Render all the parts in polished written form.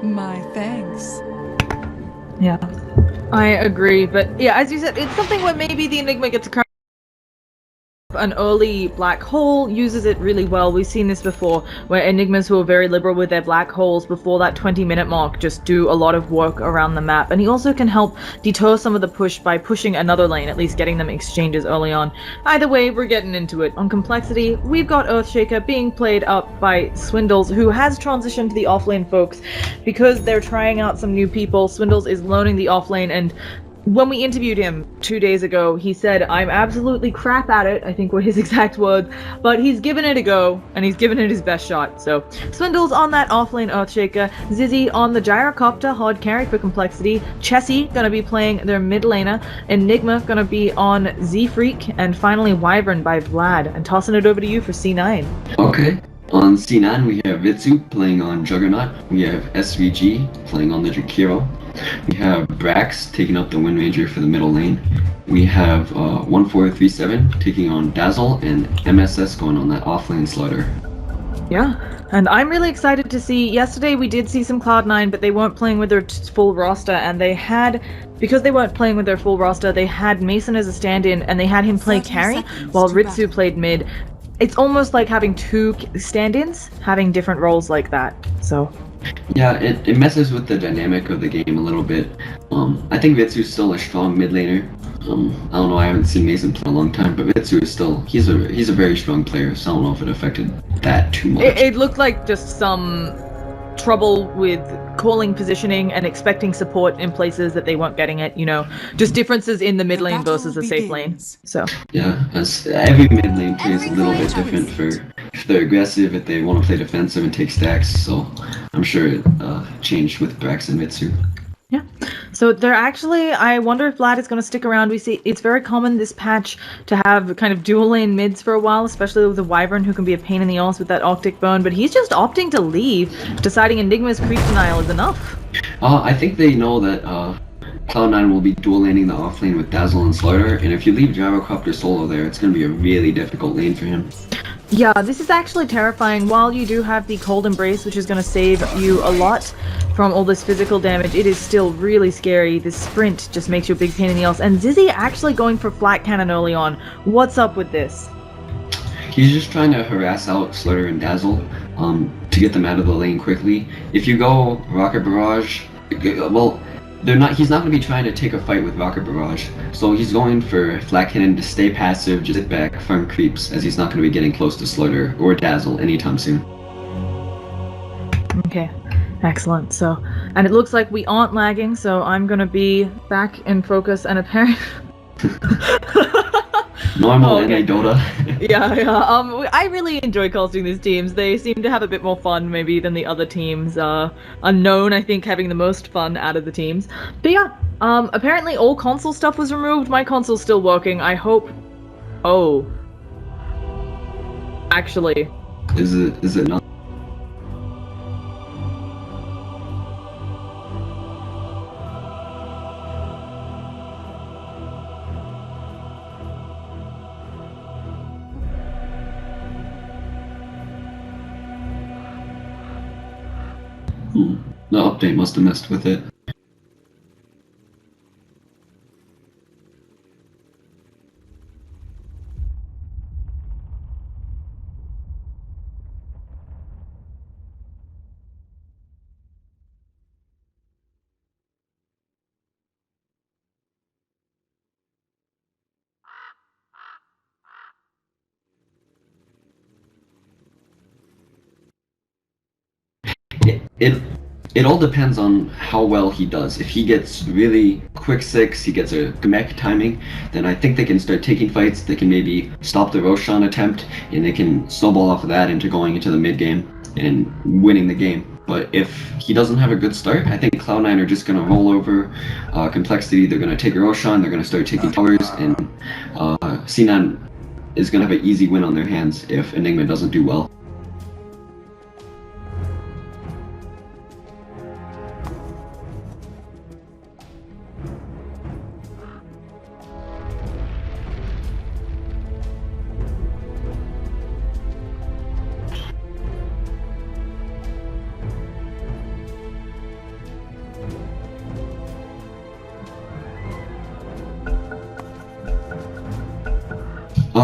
My thanks. Yeah, I agree. But yeah, as you said, it's something where maybe the Enigma gets a crown. An early black hole uses it really well. We've seen this before, where Enigmas who are very liberal with their black holes before that 20-minute mark just do a lot of work around the map. And he also can help deter some of the push by pushing another lane, at least getting them exchanges early on. Either way, we're getting into it. On complexity, we've got Earthshaker being played up by Swindles, who has transitioned to the offlane folks because they're trying out some new people. Swindles is learning the offlane, and when we interviewed him 2 days ago, he said, "I'm absolutely crap at it," I think were his exact words, but he's given it a go, and he's given it his best shot. So, Swindle's on that offlane Earthshaker, Zizzy on the Gyrocopter, hard carry for complexity, Chessie gonna be playing their mid laner, Enigma gonna be on Z-Freak, and finally Wyvern by Vlad. And tossing it over to you for C9. Okay. On C9, we have Vitsu playing on Juggernaut. We have SVG playing on the Jakiro. We have Brax taking up the Wind Ranger for the middle lane. We have 1437 taking on Dazzle, and MSS going on that offlane Slaughter. Yeah, and I'm really excited to see. Yesterday we did see some Cloud9, but they weren't playing with their full roster, and they had, because they weren't playing with their full roster, they had Mason as a stand-in, and they had him play carry while Ritsu played mid. It's almost like having two stand-ins, having different roles like that, so... Yeah, it messes with the dynamic of the game a little bit. I think Vitsu's still a strong mid laner. I don't know, I haven't seen Mason play in a long time, but Vitsu is still, he's a very strong player, so I don't know if it affected that too much. It looked like just some trouble with calling positioning and expecting support in places that they weren't getting it, you know, just differences in the mid lane versus the safe lane. So yeah, as every mid lane plays a little bit different. For if they're aggressive, if they want to play defensive and take stacks, so I'm sure it changed with Brax and Mitsu. Yeah, so they're actually, I wonder if Vlad is going to stick around. We see it's very common this patch to have kind of dual lane mids for a while, especially with the Wyvern, who can be a pain in the ass with that Octic burn, but he's just opting to leave, deciding Enigma's creep denial is enough. I think they know that Cloud9 will be dual laning the offlane with Dazzle and Slaughter, and if you leave Gyrocopter solo there, it's going to be a really difficult lane for him. Yeah, this is actually terrifying. While you do have the Cold Embrace, which is going to save you a lot from all this physical damage, it is still really scary. This sprint just makes you a big pain in the ass. And Zizzy actually going for Flat Cannon early on. What's up with this? He's just trying to harass out Slaughter and Dazzle to get them out of the lane quickly. If you go Rocket Barrage, well, he's not going to be trying to take a fight with Rocket Barrage, so he's going for Flat Cannon to stay passive, just sit back, farm creeps, as he's not going to be getting close to Slaughter or Dazzle anytime soon. Okay, excellent. So, and it looks like we aren't lagging, so I'm going to be back in focus and apparent. Normal NA Dota. Yeah. I really enjoy casting these teams. They seem to have a bit more fun, maybe, than the other teams. Unknown, I think, having the most fun out of the teams. But yeah, apparently all console stuff was removed. My console's still working. I hope... Oh. Actually. Is it not? The update must have messed with it. It all depends on how well he does. If he gets really quick 6, he gets a mech timing, then I think they can start taking fights. They can maybe stop the Roshan attempt, and they can snowball off of that into going into the mid game and winning the game. But if he doesn't have a good start, I think Cloud9 are just going to roll over Complexity. They're going to take a Roshan, they're going to start taking towers, and C9 is going to have an easy win on their hands if Enigma doesn't do well.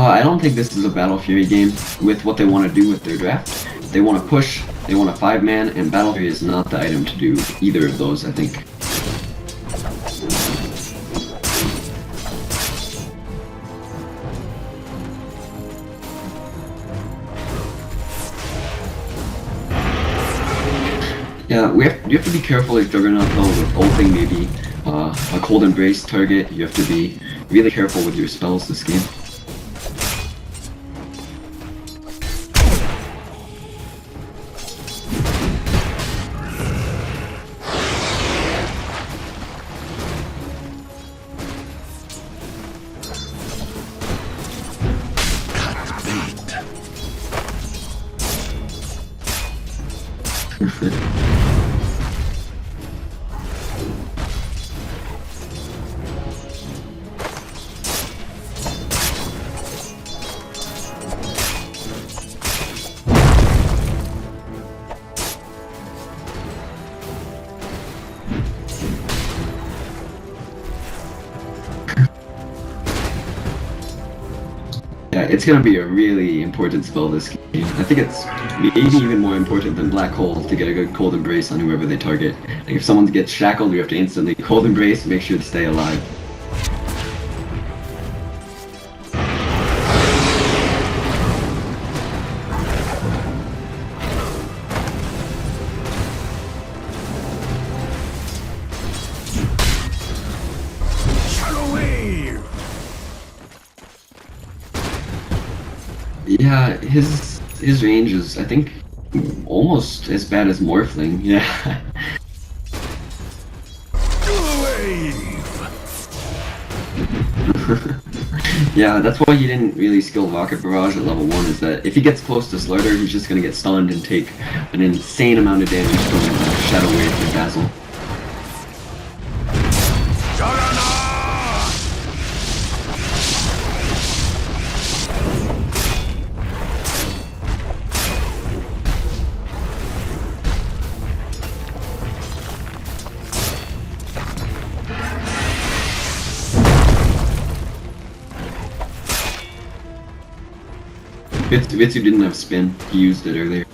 I don't think this is a Battle Fury game with what they want to do with their draft. They want to push, they want a 5-man, and Battle Fury is not the item to do either of those, I think. Yeah, you have to be careful with Juggernaut though, with ulting maybe a Cold Embrace target. You have to be really careful with your spells this game. Yeah, it's gonna be a really important spell this game. I think it's maybe even more important than Black Hole to get a good Cold Embrace on whoever they target. Like if someone gets shackled, you have to instantly Cold Embrace, make sure to stay alive. Yeah, his range is, I think, almost as bad as Morphling. Yeah. Yeah, that's why he didn't really skill Rocket Barrage at level 1, is that if he gets close to Slaughter, he's just gonna get stunned and take an insane amount of damage from Shadow Wave and Dazzle. Vitsu didn't have spin, he used it earlier.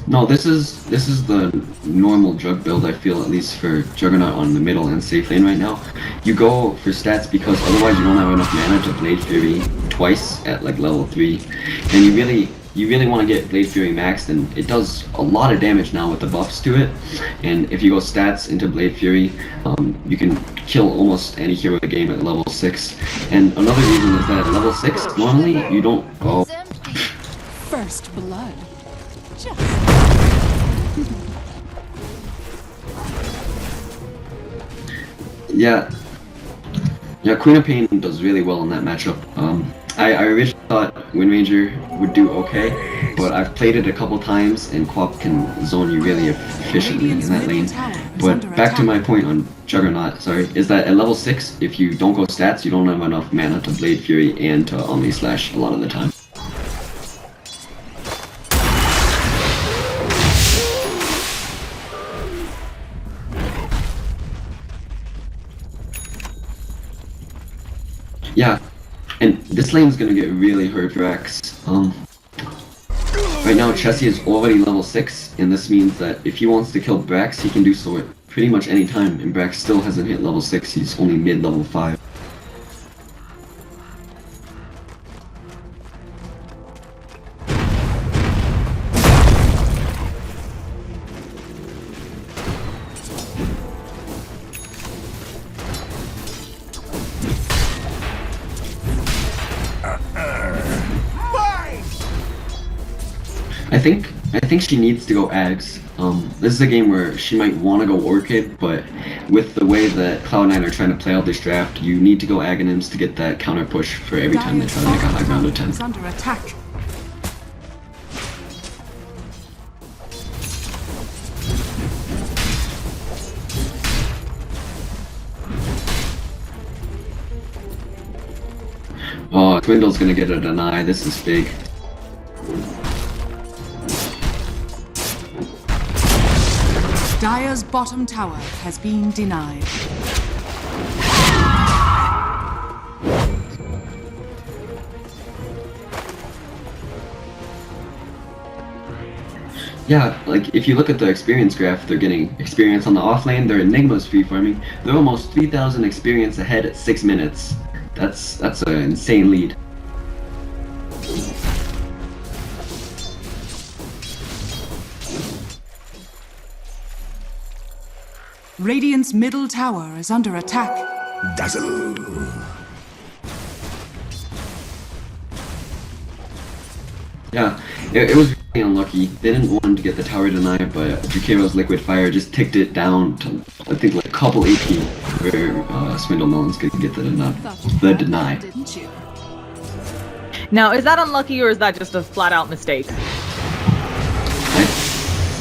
No, this is the normal Jug build, I feel, at least for Juggernaut on the middle and safe lane right now. You go for stats because otherwise you don't have enough mana to Blade Fury twice at like level 3. And you really want to get Blade Fury maxed, and it does a lot of damage now with the buffs to it. And if you go stats into Blade Fury, you can kill almost any hero in the game at level 6. And another reason is that at level 6, normally you don't go... First blood. Just... Yeah, Queen of Pain does really well in that matchup. I originally thought Wind Ranger would do okay, but I've played it a couple times and Quap can zone you really efficiently in that lane. But back to my point on Juggernaut, is that at level 6, if you don't go stats, you don't have enough mana to Blade Fury and to Omni Slash a lot of the time. Yeah, and this lane is gonna get really hurt for X. Right now Chessie is already level 6, and this means that if he wants to kill Brax, he can do so at pretty much any time, and Brax still hasn't hit level 6, he's only mid-level 5. I think she needs to go Ags. This is a game where she might want to go Orchid, but with the way that Cloud9 are trying to play out this draft, you need to go Aghanims to get that counter push for every time they try to make a high ground attempt. Under attack. Oh, Twindle's gonna get a deny, this is big. Dire's bottom tower has been denied. Yeah, like if you look at the experience graph, they're getting experience on the off lane. Their Enigma's free farming. They're almost 3,000 experience ahead at 6 minutes. That's an insane lead. Radiant's middle tower is under attack. Dazzle. Yeah, it was really unlucky. They didn't want him to get the tower denied, but Jukiro's Liquid Fire just ticked it down to, I think, like a couple AP where Swindle Melons could get the deny. Didn't you? Now, is that unlucky or is that just a flat-out mistake? I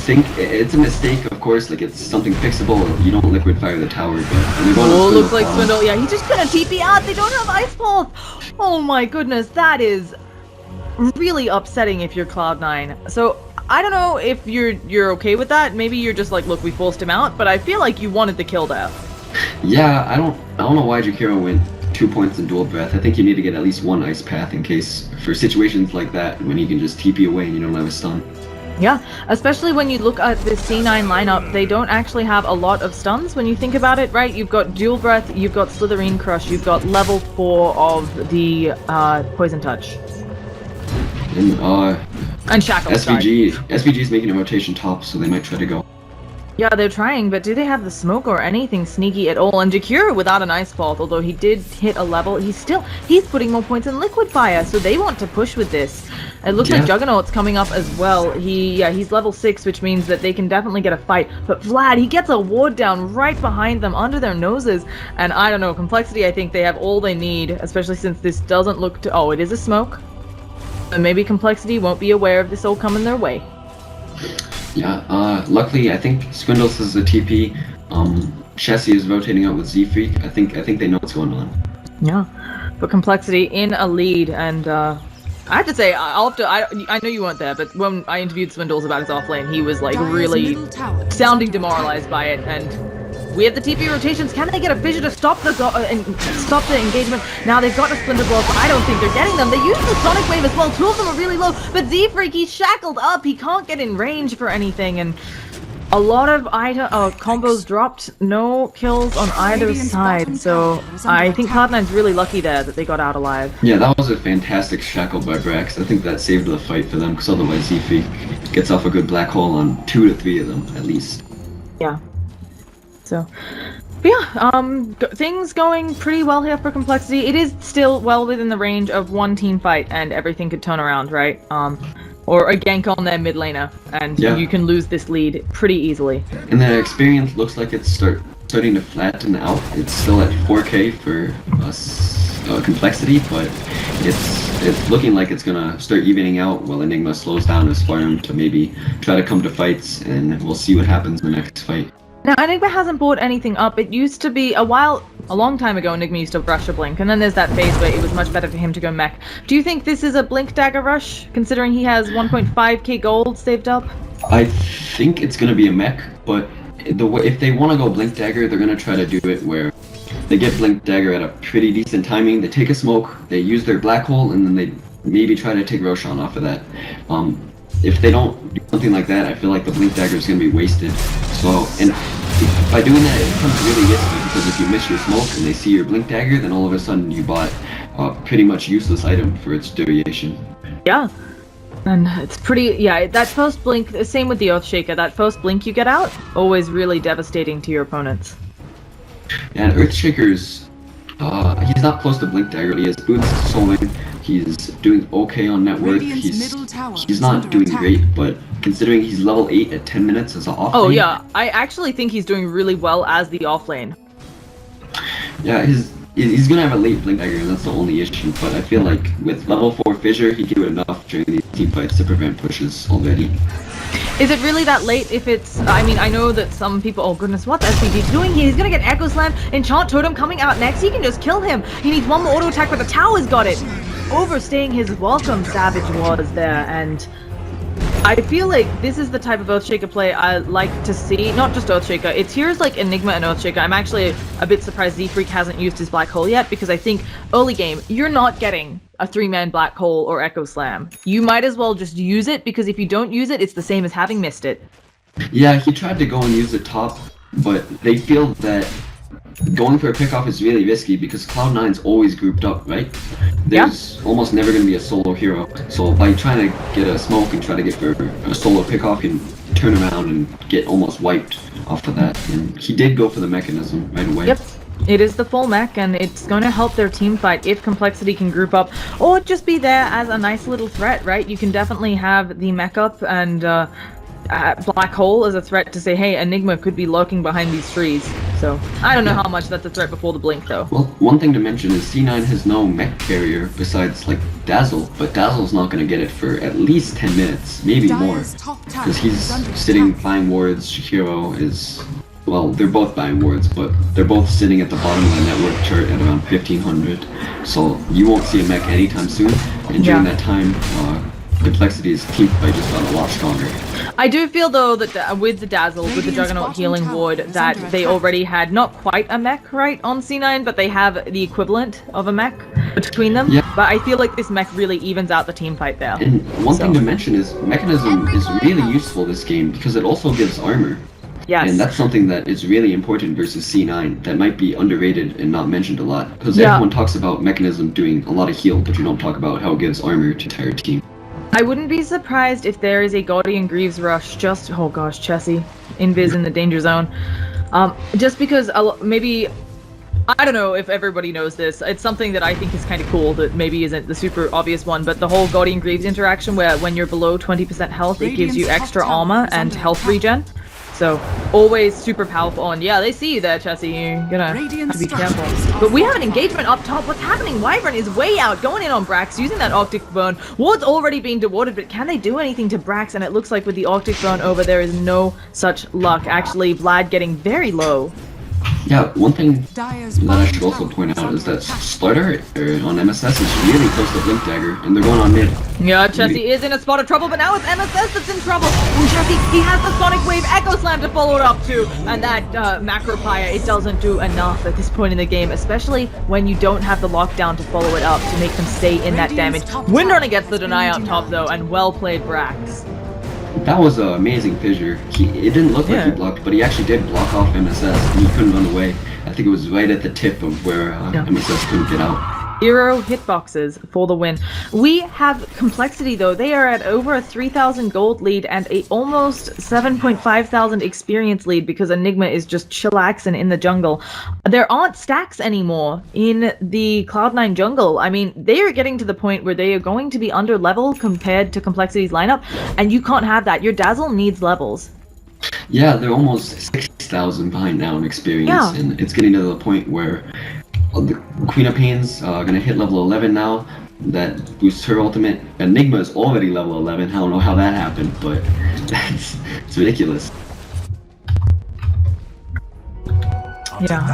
think it's a mistake, of course. Like, it's something fixable. You don't Liquid Fire the tower, but they're going Oh, to looks like Swindle. Yeah, he just couldn't TP out. They don't have Ice Pulse. Oh my goodness, that is really upsetting if you're Cloud9. So I don't know if you're okay with that. Maybe you're just like, look, we forced him out, but I feel like you wanted the kill there. Yeah, I don't know why Jukiro went 2 points in dual breath. I think you need to get at least one ice path in case for situations like that when you can just TP away and you don't have a stun. Yeah, especially when you look at the C9 lineup, they don't actually have a lot of stuns when you think about it, right? You've got Dual Breath, you've got Slitherine Crush, you've got level 4 of the Poison Touch. And Shackle. SVG's making a rotation top, so they might try to go. Yeah, they're trying, but do they have the smoke or anything sneaky at all? And Jakiro without an Ice Pulse, although he did hit a level, he's putting more points in Liquid Fire, so they want to push with this. It looks like Juggernaut's coming up as well. He's level 6, which means that they can definitely get a fight. But Vlad, he gets a ward down right behind them, under their noses. And I don't know, Complexity, I think they have all they need, especially since this doesn't look to... Oh, it is a smoke. And maybe Complexity won't be aware of this all coming their way. Yeah, luckily I think Swindles is a TP. Chessie is rotating out with Z-Freak. I think they know what's going on. Yeah, but Complexity in a lead, and I have to say, I know you weren't there, but when I interviewed Swindles about his offlane, he was like really sounding demoralized by it, and we have the TP rotations. Can they get a fissure to stop the engagement? Now they've got a Splinter Blow, but I don't think they're getting them. They use the Sonic Wave as well. Two of them are really low, but Z-Freak, he's shackled up. He can't get in range for anything, and a lot of combos dropped. No kills on either side, so I think Cloud9's really lucky there that they got out alive. Yeah, that was a fantastic shackle by Brax. I think that saved the fight for them, because otherwise Z-Freak gets off a good black hole on 2 to 3 of them, at least. Yeah. So, but yeah, things going pretty well here for Complexity. It is still well within the range of one team fight, and everything could turn around, right? Or a gank on their mid laner, and you can lose this lead pretty easily. And the experience looks like it's starting to flatten out. It's still at 4K for Complexity, but it's looking like it's gonna start evening out while Enigma slows down his farm to maybe try to come to fights, and we'll see what happens in the next fight. Now, Enigma hasn't brought anything up. It used to be a long time ago, Enigma used to rush a Blink, and then there's that phase where it was much better for him to go mech. Do you think this is a Blink Dagger rush, considering he has 1.5k gold saved up? I think it's going to be a mech, but if they want to go Blink Dagger, they're going to try to do it where they get Blink Dagger at a pretty decent timing, they take a smoke, they use their black hole, and then they maybe try to take Roshan off of that. If they don't do something like that, I feel like the Blink Dagger is going to be wasted. So, and by doing that, it becomes really risky, because if you miss your smoke and they see your Blink Dagger, then all of a sudden you bought a pretty much useless item for its duration. Yeah. And it's pretty, that first blink, same with the Earthshaker, that first blink you get out, always really devastating to your opponents. And Earthshaker's, he's not close to Blink Dagger, he has boots, soling, he's doing okay on net worth, he's not doing great, but considering he's level 8 at 10 minutes as an offlane... Oh yeah, I actually think he's doing really well as the offlane. Yeah, he's gonna have a late Blink Dagger, and that's the only issue, but I feel like with level 4 Fissure, he can do enough during these team fights to prevent pushes already. Is it really that late if it's... I mean, I know that some people... Oh goodness, what's SVG doing here? He's gonna get Echo Slam, Enchant Totem coming out next, he can just kill him! He needs one more auto attack, but the tower's got it! Overstaying his welcome, Savage was there, and... I feel like this is the type of Earthshaker play I like to see. Not just Earthshaker, it's heroes like Enigma and Earthshaker. I'm actually a bit surprised Z-Freak hasn't used his Black Hole yet, because I think early game, you're not getting a 3-man black hole or echo slam. You might as well just use it, because if you don't use it, it's the same as having missed it. Yeah, he tried to go and use the top, but they feel that going for a pickoff is really risky because Cloud9's always grouped up, right? There's almost never going to be a solo hero. So by trying to get a smoke and try to get for a solo pickoff, you can turn around and get almost wiped off of that. And he did go for the mechanism right away. Yep. It is the full mech, and it's going to help their team fight if Complexity can group up, or just be there as a nice little threat, right? You can definitely have the mech up and Black Hole as a threat to say, hey, Enigma could be lurking behind these trees. So, I don't know how much that's a threat before the blink, though. Well, one thing to mention is C9 has no mech carrier besides, like, Dazzle, but Dazzle's not going to get it for at least 10 minutes, maybe more. Because he's sitting buying wards, Shihiro is... Well, they're both buying wards, but they're both sitting at the bottom of the network chart at around 1500. So you won't see a mech anytime soon, and during that time, Complexity's team fight just got a lot stronger. I do feel, though, that with the Dazzle, with the Juggernaut healing ward, that they already had not quite a mech, right, on C9, but they have the equivalent of a mech between them. Yeah. But I feel like this mech really evens out the team fight there. And one thing to mention is Mechanism is really useful this game because it also gives armor. Yes. And that's something that is really important versus C9 that might be underrated and not mentioned a lot. Because everyone talks about Mechanism doing a lot of heal, but you don't talk about how it gives armor to the entire team. I wouldn't be surprised if there is a Guardian Greaves rush just... Oh gosh, Chessie. Invis in the danger zone. Just because maybe... I don't know if everybody knows this. It's something that I think is kind of cool that maybe isn't the super obvious one, but the whole Guardian Greaves interaction where when you're below 20% health, it gives you extra armor and health regen. So, always super powerful, and yeah, they see you there, Chessie, you're gonna have to be careful. But we have an engagement up top. What's happening? Wyvern is way out, going in on Brax, using that Octic Burn. Ward's already being dewarded, but can they do anything to Brax? And it looks like with the Octic Burn over, there is no such luck. Actually, Vlad getting very low. Yeah, one thing that I should also point out is that Starter on MSS is really close to Blink Dagger, and they're going on mid. Yeah, Chessie is in a spot of trouble, but now it's MSS that's in trouble. Ooh, Chessie, he has the Sonic Wave Echo Slam to follow it up to, and that Macro Pyre, it doesn't do enough at this point in the game, especially when you don't have the lockdown to follow it up to make them stay in that damage. Windrunner gets the deny up top, though, and well played, Brax. That was an amazing fissure. It didn't look like he blocked, but he actually did block off MSS, and he couldn't run away. I think it was right at the tip of where MSS couldn't get out. 0 hitboxes for the win. We have Complexity, though. They are at over a 3,000 gold lead and a almost 7,500 experience lead because Enigma is just chillaxing in the jungle. There aren't stacks anymore in the Cloud9 jungle. I mean, they are getting to the point where they are going to be under level compared to Complexity's lineup, and you can't have that. Your Dazzle needs levels. Yeah, they're almost 6,000 behind now in experience, and it's getting to the point where the Queen of Pain's gonna hit level 11 now. That boosts her ultimate. Enigma is already level 11. I don't know how that happened, but it's ridiculous. Yeah,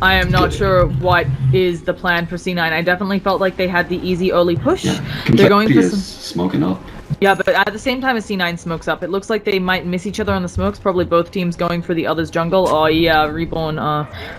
I am not sure what is the plan for C9. I definitely felt like they had the easy early push. Yeah, they're going for some smoking up. Yeah, but at the same time as C9 smokes up, it looks like they might miss each other on the smokes, probably both teams going for the other's jungle. Oh yeah, Reborn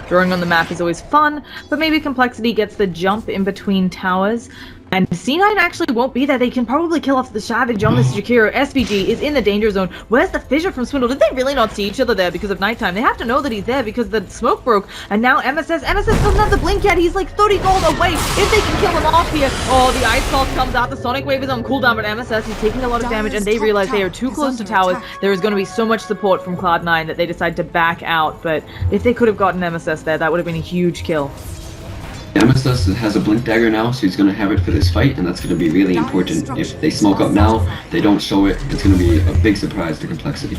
drawing on the map is always fun, but maybe Complexity gets the jump in between towers. And C9 actually won't be there. They can probably kill off the Savage on this Jakiro. SVG is in the danger zone. Where's the fissure from Swindle? Did they really not see each other there because of nighttime? They have to know that he's there because the smoke broke. And now MSS doesn't have the blink yet. He's like 30 gold away. If they can kill him off here. Oh, the Ice Pulse comes out. The Sonic Wave is on cooldown, but MSS is taking a lot of damage and they realize they are too close to towers. There is going to be so much support from Cloud9 that they decide to back out. But if they could have gotten MSS there, that would have been a huge kill. MSS has a Blink Dagger now, so he's going to have it for this fight, and that's going to be really important. If they smoke up now, they don't show it, it's going to be a big surprise to Complexity.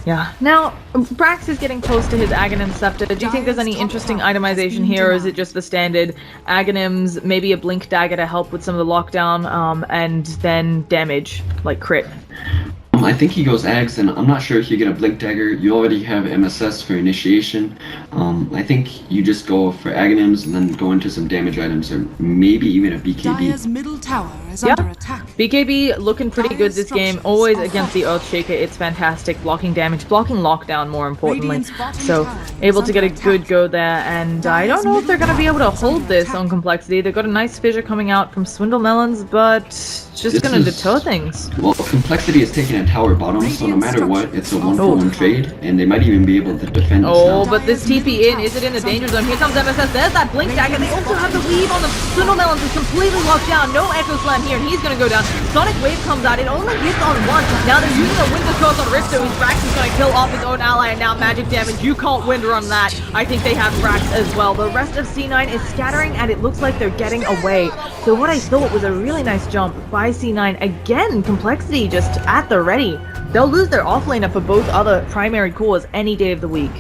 Yeah. Now, Brax is getting close to his Aghanim Scepter. Do you think there's any interesting itemization here, or is it just the standard Aghanims, maybe a Blink Dagger to help with some of the lockdown, and then damage, like crit? I think he goes Ags, and I'm not sure if you get a Blink Dagger. You already have MSS for initiation. I think you just go for Aghanims and then go into some damage items, or maybe even a BKB. Dire's middle tower is is Yeah. under attack. BKB looking pretty good this game. Always against the Earthshaker, it's fantastic. Blocking damage, blocking lockdown more importantly. Radiant's bottom So, tower is able to get a under good attack. go there. And I don't know if they're going to be able to hold this on Complexity. They've got a nice fissure coming out from Swindle Melons, but it's just going to deter things. Well, Complexity is taking a tower bottom, so no matter what, it's a 1-for-1 trade, and they might even be able to defend this Oh, now. but this TP in, is it in the danger zone? Here comes MSS, there's that Blink Dagger. They also have the weave on the Swindle Melons is completely locked down. No Echo Slam here, and he's going to go down. Sonic Wave comes out, it only hits on one. Now they're using a Winter Curse on Rifter, whose Rax is going to kill off his own ally, and now magic damage. You can't Wind Run that. I think they have Rax as well. The rest of C9 is scattering, and it looks like they're getting away. So what I thought was a really nice jump by C9. Again, Complexity just at the ready. They'll lose their offlaner for both other primary cores any day of the week.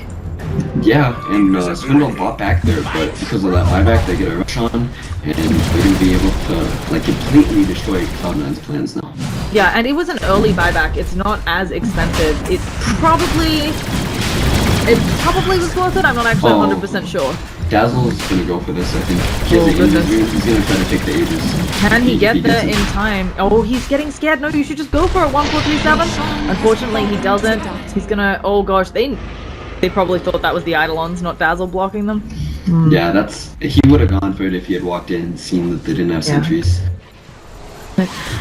Yeah, and Swindle bought back there, but because of that buyback, they get a rush on, and they're going to be able to like completely destroy Cloud9's plans now. Yeah, and it was an early buyback. It's not as expensive. It probably was worth it. I'm not actually 100% sure. Dazzle's going to go for this, I think. He has the Aegis room. He's going to try to take the Aegis. Can he get there in time? Oh, he's getting scared. No, you should just go for a 1-4-3-7. Unfortunately, he doesn't. He's gonna. Oh gosh, they probably thought that was the Eidolons, not Dazzle blocking them. Yeah, he would have gone for it if he had walked in and seen that they didn't have sentries.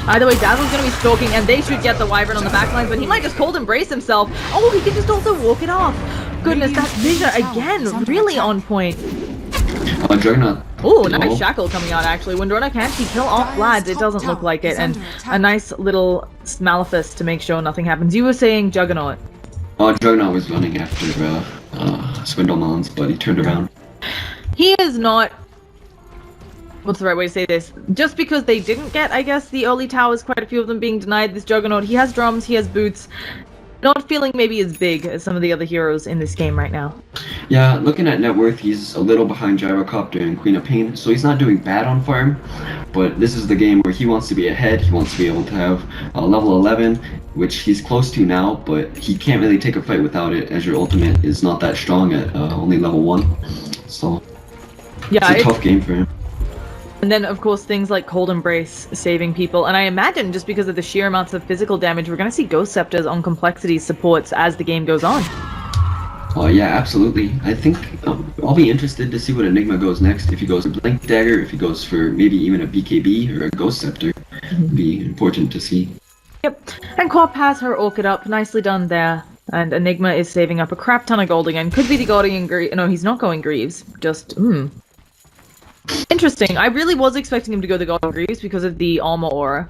Either way, Dazzle's gonna be stalking, and they should get the Wyvern on the backlines, but he might just cold embrace himself. Oh, he can just also walk it off. Goodness, that vision again, really on point. Juggernaut. Oh, nice shackle coming out actually. Windrunner, can he kill off Vlads? It doesn't look like it, and a nice little Malefice to make sure nothing happens. You were saying Juggernaut. Juggernaut was running after Swindle Melons, but he turned around. He is not... What's the right way to say this? Just because they didn't get, I guess, the early towers, quite a few of them being denied this Juggernaut. He has drums, he has boots. Not feeling maybe as big as some of the other heroes in this game right now. Yeah, looking at net worth, he's a little behind Gyrocopter and Queen of Pain, so he's not doing bad on farm. But this is the game where he wants to be ahead, he wants to be able to have level 11, which he's close to now, but he can't really take a fight without it, as your ultimate is not that strong at only level 1. So, yeah, it's a tough game for him. And then, of course, things like Cold Embrace saving people. And I imagine, just because of the sheer amounts of physical damage, we're going to see Ghost Scepters on Complexity supports as the game goes on. Oh yeah, absolutely. I think I'll be interested to see what Enigma goes next. If he goes for Blink Dagger, if he goes for maybe even a BKB or a Ghost Scepter. It'd be important to see. Yep. And Corp has her Orchid up. Nicely done there. And Enigma is saving up a crap ton of gold again. Could be the Guardian Greaves. No, he's not going Greaves. Just, Interesting. I really was expecting him to go the Guardian Greaves because of the armor aura.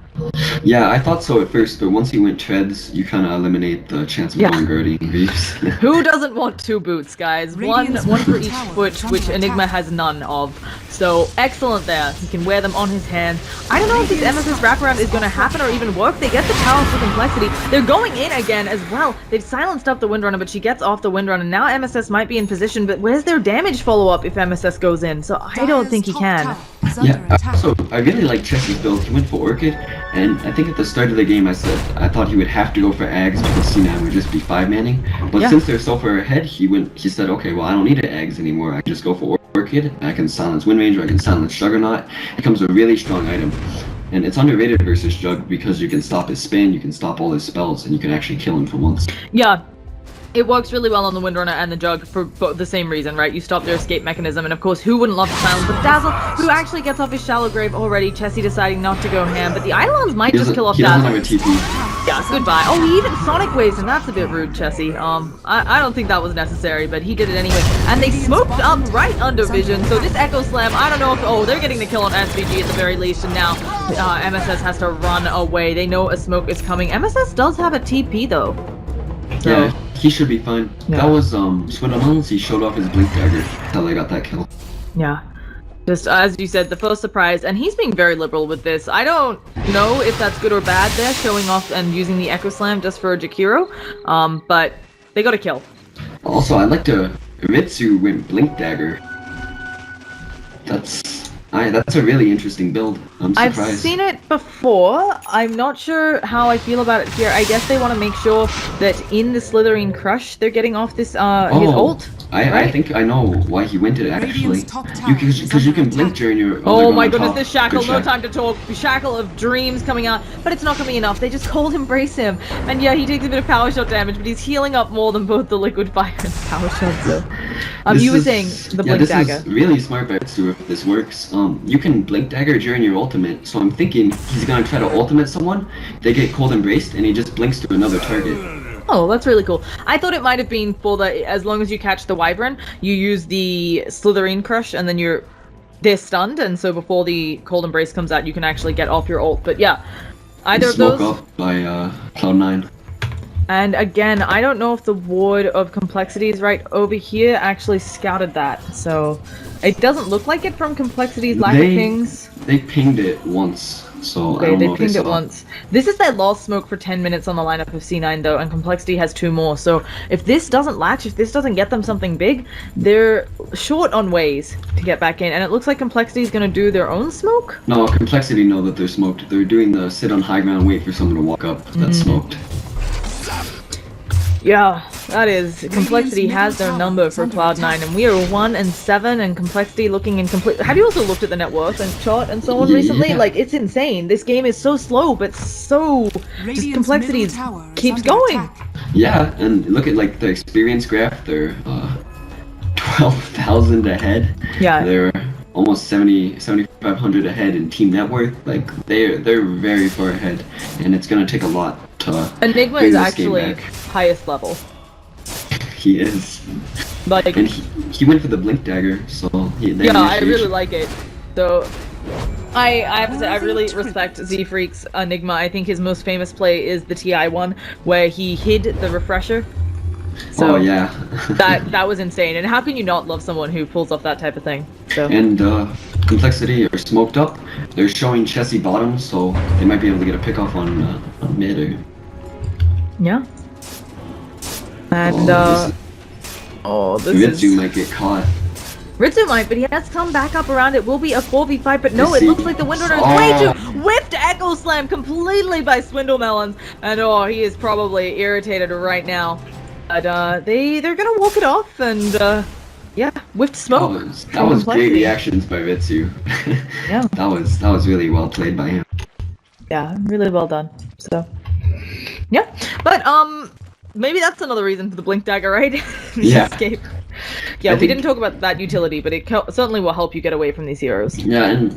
Yeah, I thought so at first, but once he went Treads, you kind of eliminate the chance of going Guardian Greaves. Who doesn't want 2 boots, guys? One for each foot, which Enigma has none of. So, excellent there. He can wear them on his hand. I don't know if this MSS wraparound is going to happen or even work. They get the tower for Complexity. They're going in again as well. They've silenced up the Windrunner, but she gets off the Windrunner. Now MSS might be in position, but where's their damage follow-up if MSS goes in? So, I don't think he can. Yeah, so I really like Chessie's build. He went for Orchid, and I think at the start of the game I said I thought he would have to go for Ags because C9 would just be 5-manning. But since they're so far ahead, he said, okay, well I don't need an Ags anymore. I can just go for Orchid. I can silence Wind Ranger, I can silence Juggernaut. It becomes a really strong item. And it's underrated versus Jug because you can stop his spin, you can stop all his spells, and you can actually kill him for once. Yeah. It works really well on the Windrunner and the Jug for the same reason, right? You stop their escape mechanism, and of course, who wouldn't love to silence? But Dazzle, who actually gets off his Shallow Grave already, Chessie deciding not to go ham, but the Eidolons might just kill off Dazzle. He doesn't have a TP. Yeah, goodbye. Oh, he even Sonic Waves, and that's a bit rude, Chessie. I don't think that was necessary, but he did it anyway. And they smoked up right under Vision, so this Echo Slam, I don't know if... Oh, they're getting the kill on SVG at the very least, and now MSS has to run away. They know a smoke is coming. MSS does have a TP, though. So, yeah, he should be fine. Yeah. That was Swindle Melons. He showed off his Blink Dagger. That's how they got that kill. Yeah. Just as you said, the first surprise, and he's being very liberal with this. I don't know if that's good or bad there, showing off and using the Echo Slam just for Jakiro, but they got a kill. Also, I'd like to... Ritsu went Blink Dagger. That's a really interesting build. I'm surprised. I've seen it before. I'm not sure how I feel about it here. I guess they want to make sure that in the Slitherine Crush, they're getting off this his ult. I right? think I know why he went it actually. Radiant's top tower Because you can is blink under during your. Oh my goodness, top. this shackle, Good no shot. time to talk. Shackle of dreams coming out, but it's not coming enough. They just cold embrace him. And yeah, he takes a bit of power shot damage, but he's healing up more than both the liquid fire and the power shot, so. You were saying the blink dagger. This is really smart by Stu if this works. You can blink dagger during your ultimate, so I'm thinking he's gonna try to ultimate someone, they get cold embraced, and he just blinks to another target. Oh, that's really cool. I thought it might have been for as long as you catch the Wyvern, you use the Slitherine Crush, and then they're stunned, and so before the cold embrace comes out, you can actually get off your ult. But yeah, either of those. Smoke off by Cloud9. And again, I don't know if the Ward of Complexities right over here actually scouted that, so it doesn't look like it from Complexities lack of pings. They pinged it once, so Okay, I don't they know if pinged they it saw. once. This is their last smoke for 10 minutes on the lineup of C9 though, and Complexity has 2 more. So if this doesn't latch, if this doesn't get them something big, they're short on ways to get back in. And it looks like Complexity is going to do their own smoke. No, Complexity know that they're smoked. They're doing the sit on high ground, wait for someone to walk up. That's smoked. Yeah, that is. Complexity has their number for Cloud9, and we are 1-7, and Complexity looking incomplete. Have you also looked at the net worth and chart and so on recently? Yeah. Like, it's insane. This game is so slow, but so just Complexity keeps going. attack. Yeah, and look at like the experience graph. They're 12,000 ahead. Yeah. They're almost 7,500 ahead in team net worth. Like they're very far ahead, and it's gonna take a lot to. Enigma bring is this game actually back. highest level. He is. Like, And he went for the blink dagger, so they yeah, I initiation. really like it. So, I have to say, I really respect Z-Freak's Enigma. I think his most famous play is the TI one, where he hid the refresher. So Oh yeah. that was insane. And how can you not love someone who pulls off that type of thing? So. And Complexity are smoked up. They're showing Chessie bottom, so they might be able to get a pick off on mid or. Yeah. And this Ritsu is might get caught. Ritsu might, but he has come back up around. It will be a 4v5, but no, I it see. looks like the Windrunner is way too whipped Echo Slam completely by Swindle Melons, and he is probably irritated right now. But they're gonna walk it off, and yeah, whiffed smoke. That was great Complexity. reactions by Ritsu. Yeah. That was really well played by him. Yeah, really well done. So, yeah, but maybe that's another reason for the blink dagger, right? The Yeah. escape. Yeah, we didn't talk about that utility, but it certainly will help you get away from these heroes. Yeah, and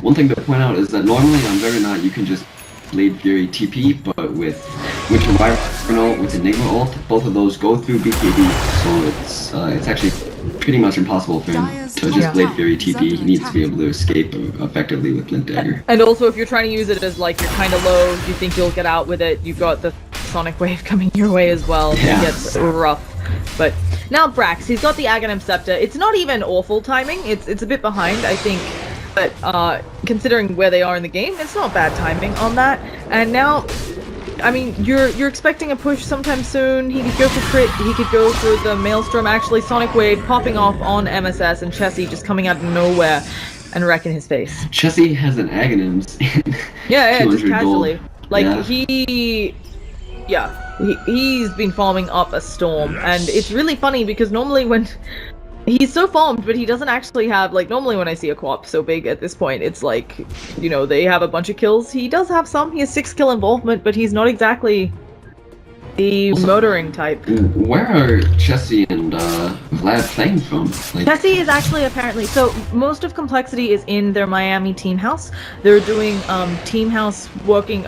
one thing to point out is that normally on Juggernaut you can just Blade Fury TP, but with Winter Wyvern ult, with Enigma ult, both of those go through BKB, so it's actually pretty much impossible for him Dire's to top just Blade tower Fury is TP. under He needs to be attack. able to escape effectively with Blink Dagger. And also, if you're trying to use it as like you're kind of low, you think you'll get out with it, you've got the Sonic Wave coming your way as well. Yeah. It gets rough. But now Brax, he's got the Aghanim Scepter. It's not even awful timing. It's a bit behind, I think. But considering where they are in the game, it's not bad timing on that. And now, I mean, you're expecting a push sometime soon. He could go for crit. He could go for the Maelstrom. Actually, Sonic Wave popping off on MSS, and Chessie just coming out of nowhere and wrecking his face. Chessie has an Aghanims. Yeah, just 200 gold. casually. Like Yeah. he's been farming up a storm, and it's really funny because normally when he's so farmed, but he doesn't actually have, like, normally when I see a co-op so big at this point, it's like, you know, they have a bunch of kills. He does have some. He has 6 kill involvement, but he's not exactly the motoring type. Where are Chessie and Vlad playing from? Like, Chessie is actually apparently, so most of Complexity is in their Miami team house. They're doing team house working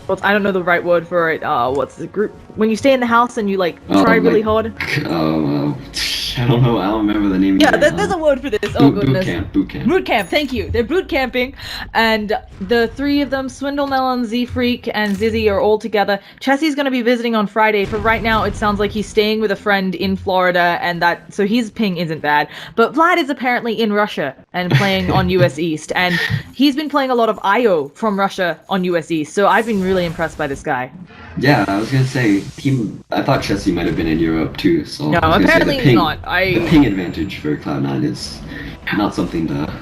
well, I don't know the right word for it. What's the group when you stay in the house and you like try really hard? I don't know. I don't remember the name. Yeah, of it. there's a word for this. Oh goodness. Boot camp. Boot camp, thank you. They're boot camping, and the 3 of them, Swindle Melon, Z-Freak, and Zizzy are all together. Chessie's gonna be visiting on Friday. For right now, it sounds like he's staying with a friend in Florida, and so his ping isn't bad. But Vlad is apparently in Russia and playing on US East, and he's been playing a lot of IO from Russia on US East, so I've been really impressed by this guy. Yeah, I was gonna say I thought Chessie might have been in Europe too. So No, I was gonna say apparently the he's ping, not. The ping advantage for Cloud9 is not something to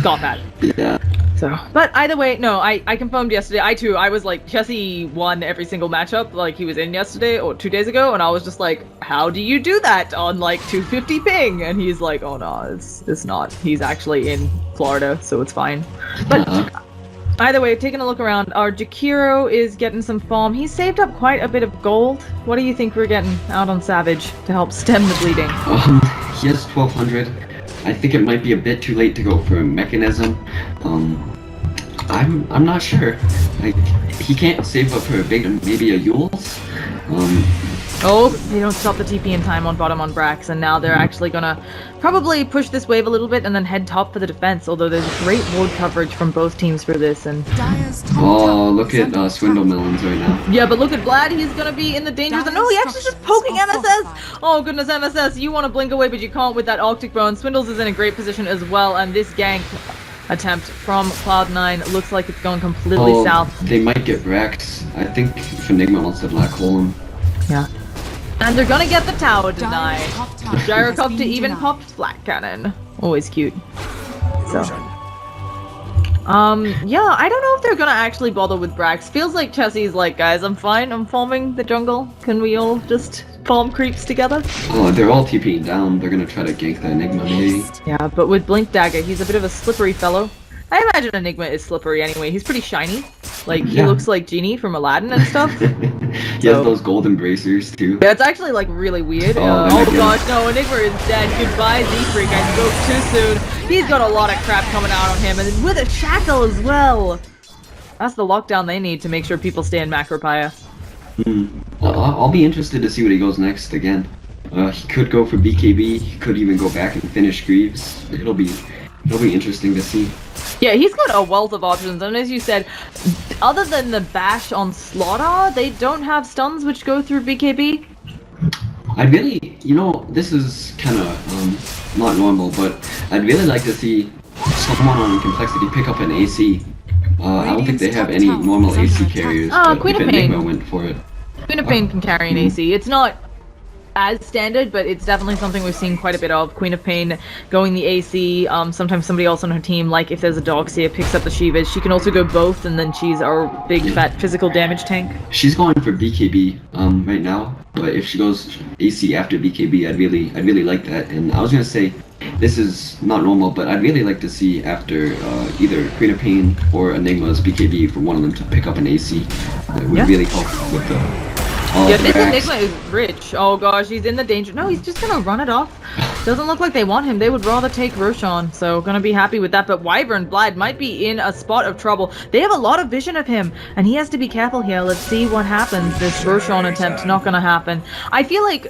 got that. Yeah. So, but either way, no, I confirmed yesterday. I was like, Jesse won every single matchup like he was in yesterday or 2 days ago, and I was just like, how do you do that on like 250 ping? And he's like, oh no, it's not. He's actually in Florida, so it's fine. But either way, taking a look around, our Jakiro is getting some farm. He's saved up quite a bit of gold. What do you think we're getting out on Savage to help stem the bleeding? He has 1200. I think it might be a bit too late to go for a mechanism. I'm not sure. He can't save up for a big, maybe a Yule's. Oh, they don't stop the TP in time on bottom on Brax, and now they're actually gonna probably push this wave a little bit and then head top for the defense, although there's great ward coverage from both teams for this. And oh, look at Swindle Melons right now. yeah, but look at Vlad, he's gonna be in the danger zone. No, he actually just poking MSS! Oh goodness, MSS, you want to blink away, but you can't with that Arctic Bone. Swindles is in a great position as well, and this gank attempt from Cloud9 looks like it's going completely south. They might get Brax. I think Enigma wants to black hole him. Yeah. And they're gonna get the tower denied. Gyrocopter even popped Flat Cannon. Always cute. So. Yeah, I don't know if they're gonna actually bother with Brax. Feels like Chessie's like, guys, I'm fine, I'm farming the jungle. Can we all just farm creeps together? Oh, they're all TPing down. They're gonna try to gank the Enigma maybe. Yeah, but with Blink Dagger, he's a bit of a slippery fellow. I imagine Enigma is slippery anyway. He's pretty shiny. Like, he looks like Genie from Aladdin and stuff. He has those golden bracers too. Yeah, it's actually like really weird. Oh gosh, no, Enigma is dead. Goodbye, Z-Freak. I spoke too soon. He's got a lot of crap coming out on him, and with a shackle as well. That's the lockdown they need to make sure people stay in Macropia. I'll be interested to see what he goes next again. He could go for BKB. He could even go back and finish Greaves. It'll be interesting to see. Yeah, he's got a wealth of options, and as you said, other than the bash on Slaughter, they don't have stuns which go through BKB. I'd really, this is kind of not normal, but I'd really like to see someone on Complexity pick up an AC. I don't think they have any normal AC carriers, but Queen if of Pain. Enigma went for it. Queen of Pain can carry an AC. It's not as standard, but it's definitely something we've seen quite a bit of. Queen of Pain going the AC. Sometimes somebody else on her team, like if there's a Darkseer, picks up the Shivas. She can also go both, and then she's our big fat physical damage tank. She's going for BKB right now, but if she goes AC after BKB, I'd really like that. And I was gonna say, this is not normal, but I'd really like to see after either Queen of Pain or Enigma's BKB for one of them to pick up an AC. That would really help with the. Yeah, this Enigma is rich. Oh gosh, he's in the danger. No, he's just gonna run it off. Doesn't look like they want him. They would rather take Roshan, so gonna be happy with that. But Wyvern Blad might be in a spot of trouble. They have a lot of vision of him, and he has to be careful here. Let's see what happens. This Roshan attempt not gonna happen. I feel like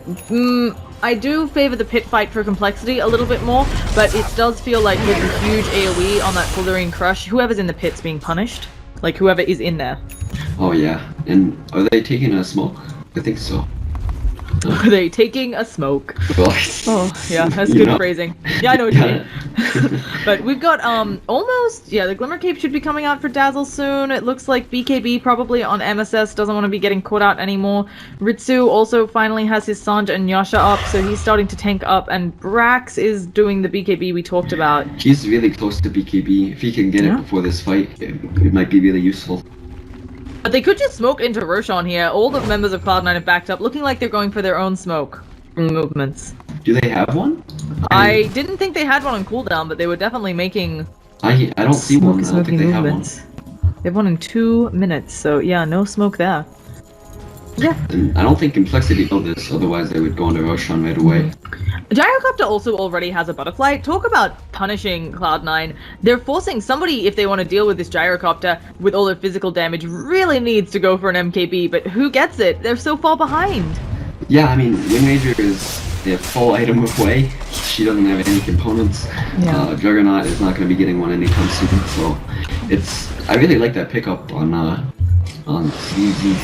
I do favor the pit fight for Complexity a little bit more, but it does feel like with the huge AoE on that Fullerene Crush, whoever's in the pit's being punished. Like whoever is in there. Oh yeah, and are they taking a smoke? I think so. Are they taking a smoke? Well, oh yeah, that's good phrasing. Yeah, I know what you mean. But we've got almost the Glimmer Cape should be coming out for Dazzle soon. It looks like BKB probably on MSS doesn't want to be getting caught out anymore. Ritsu also finally has his Sanj and Yasha up, so he's starting to tank up, and Brax is doing the BKB we talked about. He's really close to BKB. If he can get it before this fight, it might be really useful. But they could just smoke into Roshan here. All the members of Cloud9 have backed up, looking like they're going for their own smoke movements. Do they have one? I didn't think they had one on cooldown, but they were definitely making. I don't see one. I don't think they have one. They have one in 2 minutes, so yeah, no smoke there. Yeah. And I don't think Complexity know this, otherwise they would go into Roshan right away. Gyrocopter also already has a butterfly. Talk about punishing Cloud9. They're forcing somebody, if they want to deal with this Gyrocopter with all their physical damage, really needs to go for an MKB, but who gets it? They're so far behind. Yeah, I mean, Wind Ranger is the full item away. She doesn't have any components. Yeah. Juggernaut is not going to be getting one anytime soon, so I really like that pickup on Zizzy.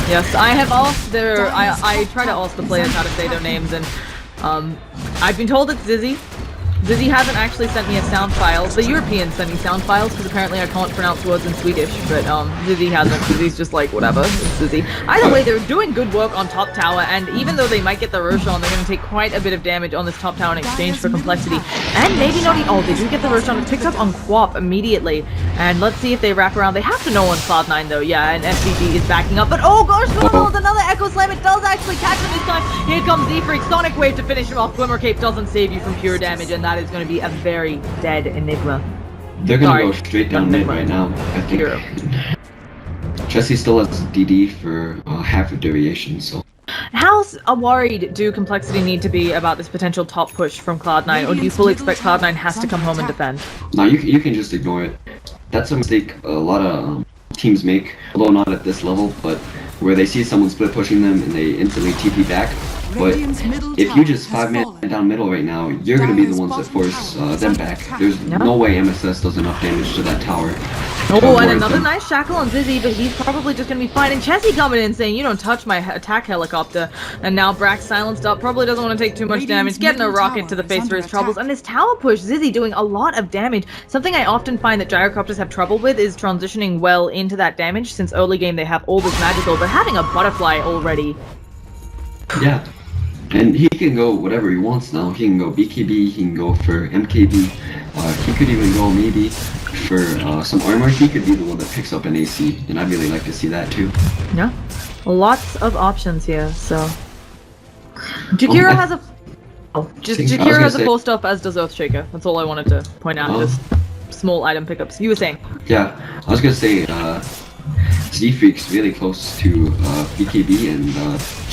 Yes, I have asked I try to ask the players how to say their names, and I've been told it's Zizzy. Zizzy hasn't actually sent me a sound file. The Europeans sent me sound files because apparently I can't pronounce words in Swedish, but Zizzy hasn't. Zizzy's just like, whatever, it's Zizzy. Either way, they're doing good work on top tower, and even though they might get the Roshan, they're going to take quite a bit of damage on this top tower in exchange for complexity. And maybe not even— oh, they do get the Roshan. It's picked up on Quap immediately. And let's see if they wrap around. They have to know on Cloud9 though, yeah, and SVG is backing up. But oh gosh, with another Echo Slam, it does actually catch him this time. Here comes Z-Freak, Sonic Wave to finish him off. Glimmer Cape doesn't save you from pure damage, and that is going to be a very dead Enigma. They're gonna go straight down mid right now, I think. Chessie still has DD for half of duration, so... How worried do Complexity need to be about this potential top push from Cloud9, or do you fully expect Cloud9 has to come home and defend? No, you can just ignore it. That's a mistake a lot of teams make, although not at this level, but where they see someone split pushing them and they instantly TP back. But if you just 5-man down middle right now, you're going to be the ones that force them back. There's no way MSS does enough damage to that tower. Oh, and another nice shackle on Zizzy, but he's probably just going to be fine. And Chessie coming in saying, you don't touch my attack helicopter. And now Brax silenced up, probably doesn't want to take too much damage, getting a rocket to the face for his troubles. And this tower push, Zizzy doing a lot of damage. Something I often find that gyrocopters have trouble with is transitioning well into that damage, since early game they have all this magical, but having a butterfly already. Yeah. And he can go whatever he wants now. He can go BKB, he can go for MKB, he could even go maybe for some armor. He could be the one that picks up an AC, and I'd really like to see that too. Yeah, lots of options here, so... Jakiro has a... Jakiro has a full stuff, as does Earthshaker. That's all I wanted to point out, just small item pickups. You were saying? Yeah, I was gonna say, Z-Freak's really close to BKB, and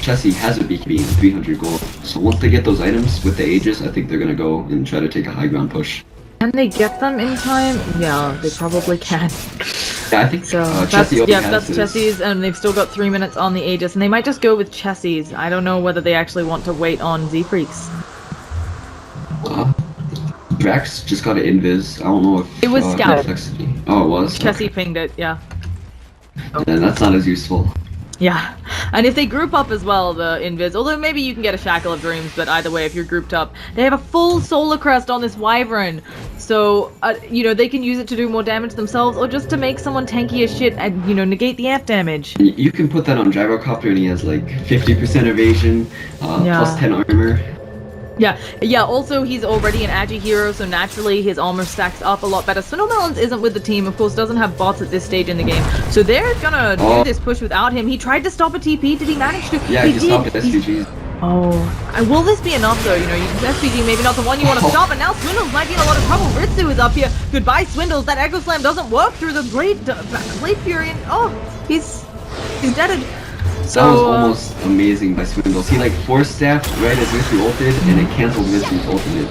Chessie has a BKB and 300 gold. So once they get those items with the Aegis, I think they're gonna go and try to take a high ground push. Can they get them in time? Yeah, they probably can. Yeah, I think so. That's Chessie's, and they've still got 3 minutes on the Aegis, and they might just go with Chessie's. I don't know whether they actually want to wait on Z-Freaks. Drax just got an invis. I don't know if it was Scout. Complexity. Oh, it was? Chessie pinged it, yeah. And that's not as useful. Yeah, and if they group up as well, the invis, although maybe you can get a Shackle of Dreams, but either way, if you're grouped up, they have a full Solar Crest on this Wyvern, so, you know, they can use it to do more damage themselves, or just to make someone tanky as shit and, you know, negate the amp damage. You can put that on Gyrocopter and he has like 50% evasion, plus 10 armor. Yeah, also he's already an Agi hero, so naturally his armor stacks up a lot better. Swindlemelons isn't with the team, of course, doesn't have bots at this stage in the game, so they're gonna do this push without him. He tried to stop a TP, did he manage to? Yeah, he stopped at SVGs. Oh, will this be enough though? You know, SVG maybe not the one you want to stop, and now Swindles might be in a lot of trouble. Ritsu is up here. Goodbye, Swindles. That Echo Slam doesn't work through the Blade Fury, and he's deaded. So, that was almost amazing by Swindles. He like force staffed right as Ritsu ulted, and it cancelled Ritsu's ultimate.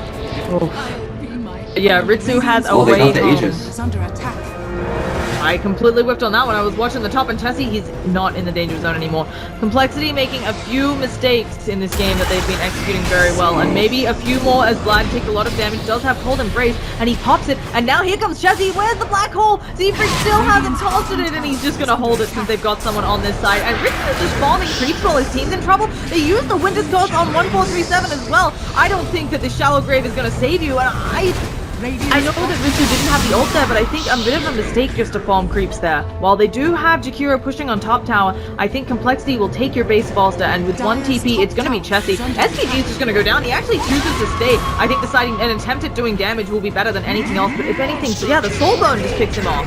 Yeah, Ritsu has a they got the Aegis. I completely whiffed on that one. I was watching the top, and Chessie, he's not in the danger zone anymore. Complexity making a few mistakes in this game that they've been executing very well, and maybe a few more as Vlad takes a lot of damage, does have Cold Embrace, and he pops it, and now here comes Chessie. Where's the black hole? Z-Freak still hasn't tossed it, and he's just gonna hold it since they've got someone on this side. And Ritsu is just farming creeps while his team's in trouble. They use the Winter's Curse on 1437 as well. I don't think that this Shallow Grave is gonna save you, and I know that Ritsu didn't have the ult there, but I think a bit of a mistake just to farm creeps there. While they do have Jakiro pushing on top tower, I think Complexity will take your base Falster, and with one TP, it's going to be Chessie. SPG is just going to go down. He actually chooses to stay. I think deciding an attempt at doing damage will be better than anything else, but if anything, so yeah, the Soul Bone just picks him off.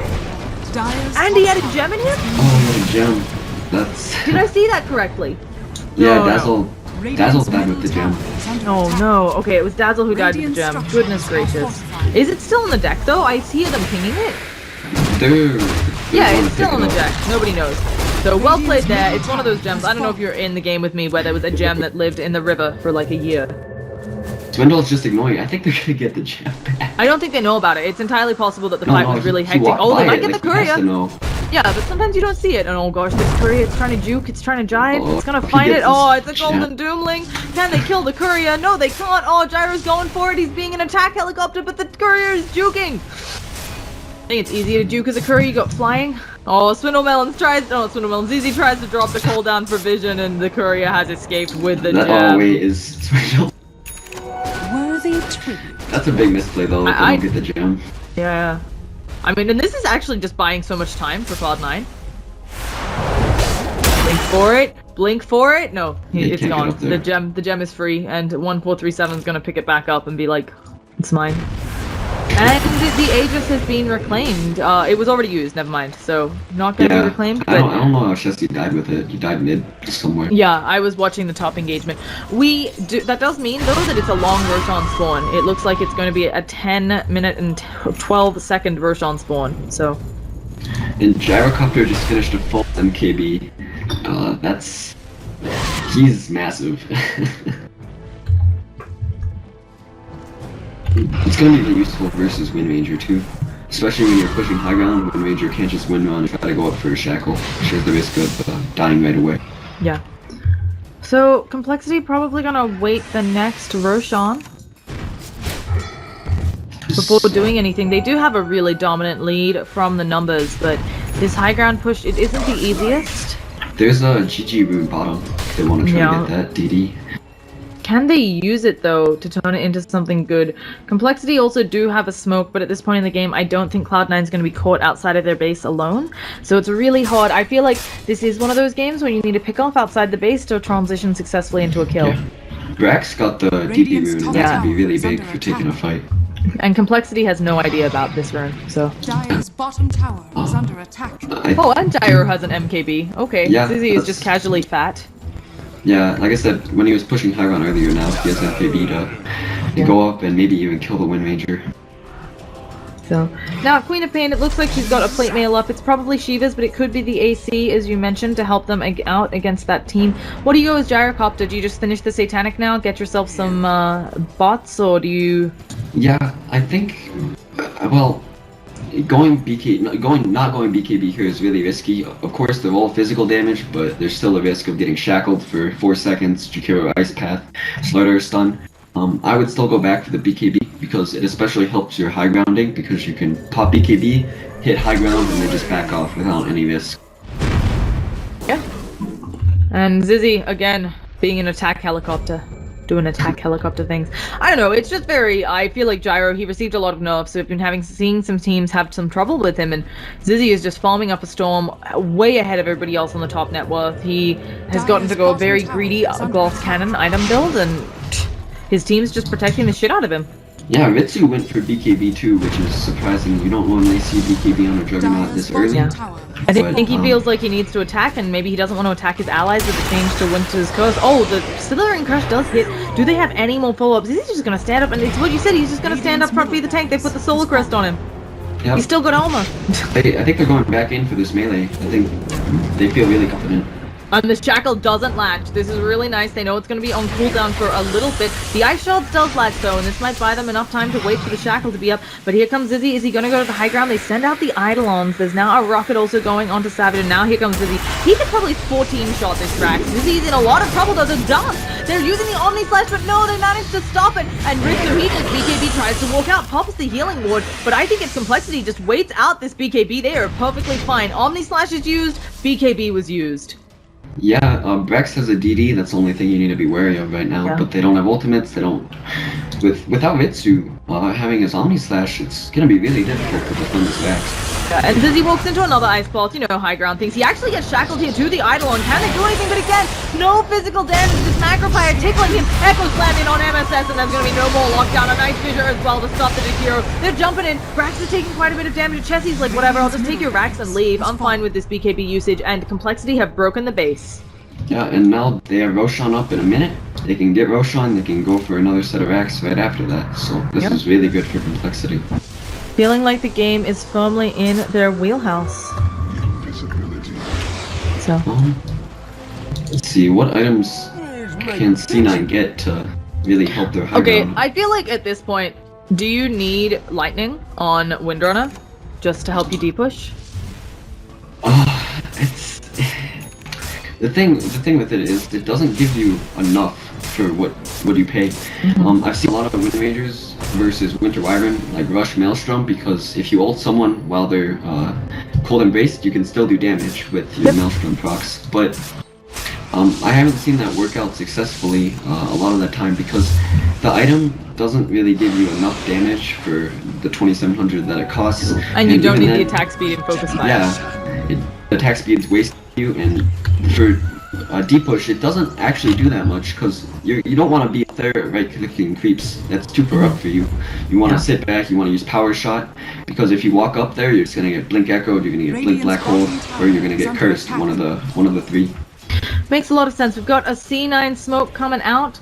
And he had a gem in here? Oh, he had a gem. That's... Did I see that correctly? Yeah, no, Dazzle died with the gem. Oh no, okay, it was Dazzle who died with the gem. Goodness gracious. Is it still on the deck though? I see them pinging it. Yeah, it's still on the deck. Nobody knows. So well played there. It's one of those gems. I don't know if you're in the game with me where there was a gem that lived in the river for like a year. Swindle's just ignoring it. I think they're gonna get the gem back. I don't think they know about it. It's entirely possible that the fight was really hectic. Oh, they might get the courier. Yeah, but sometimes you don't see it. And oh gosh, this courier, it's trying to juke, it's trying to jive, it's gonna find it. Oh, it's a golden doomling. Can they kill the courier? No, they can't. Oh, Gyro's going for it. He's being an attack helicopter, but the courier is juking. I think it's easy to juke as a courier. You got flying. Oh, Swindlemelons tries. Oh, Swindlemelons. Easy tries to drop the cooldown for vision, and the courier has escaped with the gem. That always is Swindle. Worthy That's a big misplay though. If they don't get the gem. Yeah. I mean, and this is actually just buying so much time for Cloud9. Blink for it. Blink for it. No, it's gone. The gem is free, and 1437 is gonna pick it back up and be like, "It's mine." And the Aegis has been reclaimed. It was already used. Never mind. So not gonna be reclaimed. But... I don't know how Chessie died with it. He died mid somewhere. Yeah, I was watching the top engagement. That does mean though that it's a long Roshan spawn. It looks like it's going to be a 10-minute and 12-second Roshan spawn. So. And Gyrocopter just finished a full MKB. He's massive. It's gonna be really useful versus Wind Ranger too. Especially when you're pushing high ground, Wind Ranger can't just win run and try to go up for a shackle. Shares the risk of dying right away. Yeah. So, Complexity probably gonna wait the next Roshan before doing anything. They do have a really dominant lead from the numbers, but this high ground push, it isn't the easiest. There's a GG rune bottom if they want to try to get that DD. Can they use it though to turn it into something good? Complexity also do have a smoke, but at this point in the game, I don't think Cloud9 is going to be caught outside of their base alone. So it's really hard. I feel like this is one of those games where you need to pick off outside the base to transition successfully into a kill. Yeah. Brax got the DD rune, and that could be really big for taking a fight. And Complexity has no idea about this rune, so... Dire's bottom tower is under attack. Oh, and Gyro has an MKB. Okay, yeah, Zizzy is just casually fat. Yeah, like I said, when he was pushing high ground earlier, now he has MKB to go up and maybe even kill the Wind Ranger. So, now Queen of Pain, it looks like she's got a plate mail up. It's probably Shiva's, but it could be the AC, as you mentioned, to help them out against that team. What do you go as Gyrocopter? Do you just finish the Satanic now, get yourself some bots, or do you... Yeah, I think, well, not going BKB here is really risky. Of course, they're all physical damage, but there's still a risk of getting shackled for 4 seconds, Jakiro Ice Path, Slaughter Stun. I would still go back for the BKB because it especially helps your high grounding because you can pop BKB, hit high ground, and then just back off without any risk. Yeah. And Zizzy, again, being an attack helicopter. Doing attack helicopter things. I don't know, it's just very, I feel like Gyro, he received a lot of nerfs, so we've been seeing some teams have some trouble with him, and Zizzy is just farming up a storm way ahead of everybody else on the top net worth. He has gotten to go a very greedy glass cannon item build, and his team's just protecting the shit out of him. Yeah, Ritsu went for BKB too, which is surprising. You don't normally see BKB on a Juggernaut this early. Yeah. I think he feels like he needs to attack, and maybe he doesn't want to attack his allies with the change to Winter's Curse. Oh, the Slithering Crush does hit. Do they have any more follow-ups? Is he just going to stand up? And it's what you said, he's just going to stand up front, be the tank. They put the Solar Crest on him. Yep. He's still got armor. I think they're going back in for this melee. I think they feel really confident. And the shackle doesn't latch. This is really nice. They know it's going to be on cooldown for a little bit. The ice shards does latch though, and this might buy them enough time to wait for the shackle to be up. But here comes Zizzy. Is he going to go to the high ground? They send out the Eidolons. There's now a rocket also going onto Savage, and now here comes Zizzy. He could probably 14-shot this Drax. Zizzy's in a lot of trouble though. The dance. They're using the Omni Slash, but no, they managed to stop it. And Ritsu, he just BKB tries to walk out, pops the healing ward. But I think it's Complexity just waits out this BKB. They are perfectly fine. Omni Slash is used. BKB was used. Yeah, Brex has a DD, that's the only thing you need to be wary of right now, but they don't have ultimates, they don't... Without Ritsu having his Omni Slash, it's gonna be really difficult to defend this Vex. Yeah, and Zizzy walks into another ice bolt, you know, high ground things. He actually gets shackled here to the Eidolon. Can they do anything? But again, no physical damage. This Macropire tickling him. Echo slamming on MSS, and there's going to be no more lockdown. A nice fissure as well to stop the Jakiro. They're jumping in. Brax is taking quite a bit of damage. Chessie's like, whatever, I'll just take your racks and leave. I'm fine with this BKB usage, and Complexity have broken the base. Yeah, and now they have Roshan up in a minute. They can get Roshan, they can go for another set of racks right after that. So this is really good for Complexity. Feeling like the game is firmly in their wheelhouse. So. Let's see, what items can C9 get to really help their high ground? I feel like at this point, do you need Lightning on Windrunner just to help you depush? It's... The thing with it is, it doesn't give you enough for what you pay. I've seen a lot of Wind Rangers versus Winter Wyvern like rush Maelstrom because if you ult someone while they're cold embraced, you can still do damage with your Maelstrom procs. But I haven't seen that work out successfully a lot of the time because the item doesn't really give you enough damage for the 2700 that it costs. And you don't even need the then- attack speed and focus fire. Yeah, the attack speed's wasting you, and for deep push, it doesn't actually do that much because you don't want to be there right-clicking creeps. That's too far up for you. You want to sit back. You want to use power shot because if you walk up there, you're just gonna get blink echoed. You're gonna get blink black hole, or you're gonna get cursed. One of the three. Makes a lot of sense. We've got a C9 smoke coming out.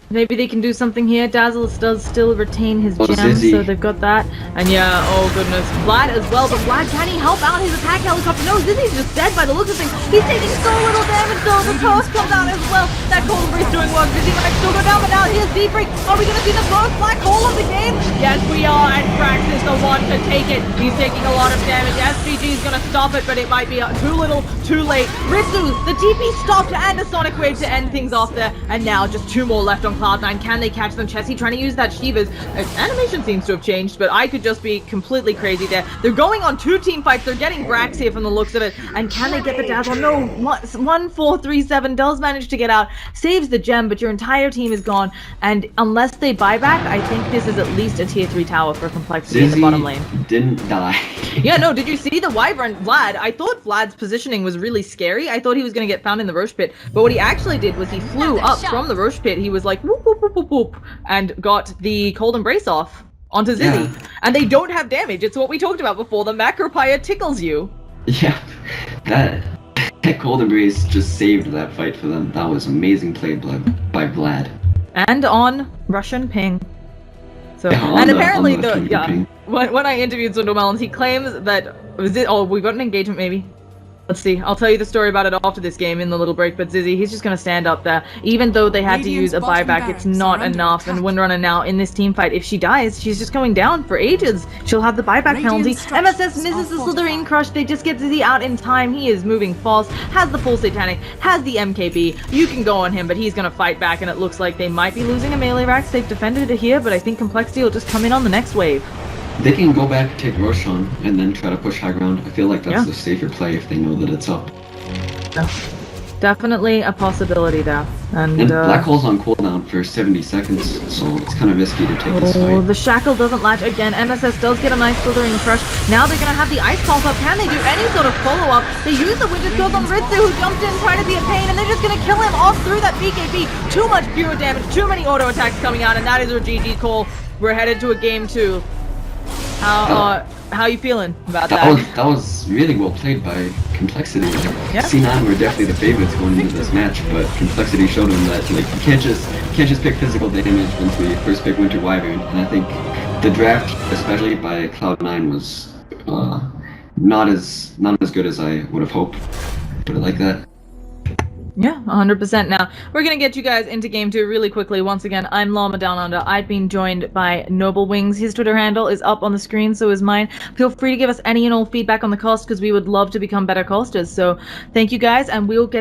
Maybe they can do something here. Dazzle does still retain his Oh, gems, Zizzy. so they've got that. And yeah, oh goodness, Vlad as well. But Vlad, can he help out his attack helicopter? No, Zizzy's just dead by the looks of things. He's taking so little damage though. The toast comes out as well. That Golden Breeze doing work. Zizzy might still go down, but now here's Deepfreak. Are we gonna see the first black hole of the game? Yes, we are. And Frax is the one to take it. He's taking a lot of damage. SVG is gonna stop it, but it might be too little, too late. Ritsu, the TP stopped and a Sonic Wave to end things off there. And now just 2 more left on Cloud9. Can they catch them? Chessie trying to use that Shiva's animation seems to have changed, but I could just be completely crazy there. They're going on 2 team fights. They're getting Brax here from the looks of it. And can they get the Dazzle? No, 1437 does manage to get out, saves the gem, but your entire team is gone. And unless they buy back, I think this is at least a tier 3 tower for complexity in the bottom lane. Didn't die. Yeah, no, did you see the Wyvern Vlad? I thought Vlad's positioning was really scary. I thought he was going to get found in the Roche pit, but what he actually did was he flew up from the Roche pit. He was like whoop whoop whoop whoop whoop and got the Cold Embrace off onto Zizzy. Yeah. And they don't have damage. It's what we talked about before. The Macropia tickles you. Yeah, that Cold Embrace just saved that fight for them. That was amazing play by Vlad. And on Russian ping. So Yeah, on and the- apparently on the Twitter ping. when I interviewed Swindle Melons, he claims that we got an engagement maybe. Let's see. I'll tell you the story about it after this game in the little break. But Zizzy, he's just gonna stand up there. Even though they had to use a buyback, it's not enough. And Windrunner now in this team fight, if she dies, she's just going down for ages. She'll have the buyback penalty. MSS misses the Slithering Crush. They just get Zizzy out in time. He is moving fast. Has the full Satanic. Has the MKB. You can go on him, but he's gonna fight back. And it looks like they might be losing a melee rack. They've defended it here, but I think Complexity will just come in on the next wave. They can go back, take Roshan, and then try to push high ground. I feel like that's Yeah. the safer play if they know that it's up. Definitely a possibility there. And And Black Hole's on cooldown for 70 seconds, so it's kind of risky to take this oh, fight. the Shackle doesn't latch again. MSS does get a nice Slithering Crush. Now they're gonna have the Ice Pulse up. Can they do any sort of follow-up? They use the Winter Skills on Ritsu, who jumped in trying to be a pain, and they're just gonna kill him off through that BKB. Too much pure damage, too many auto attacks coming out, and that is our GG call. We're headed to a game 2. How you feeling about that? That was really well played by Complexity. Yeah. C9 were definitely the favorites going into this match, but Complexity showed them that like you can't just pick physical damage once we first pick Winter Wyvern. And I think the draft, especially by Cloud9, was not as good as I would have hoped. Put it like that. Yeah, 100%. Now, we're going to get you guys into Game 2 really quickly. Once again, I'm Llama Down Under. I've been joined by Noble Wings. His Twitter handle is up on the screen, so is mine. Feel free to give us any and all feedback on the cast, because we would love to become better casters. So, thank you guys, and we'll get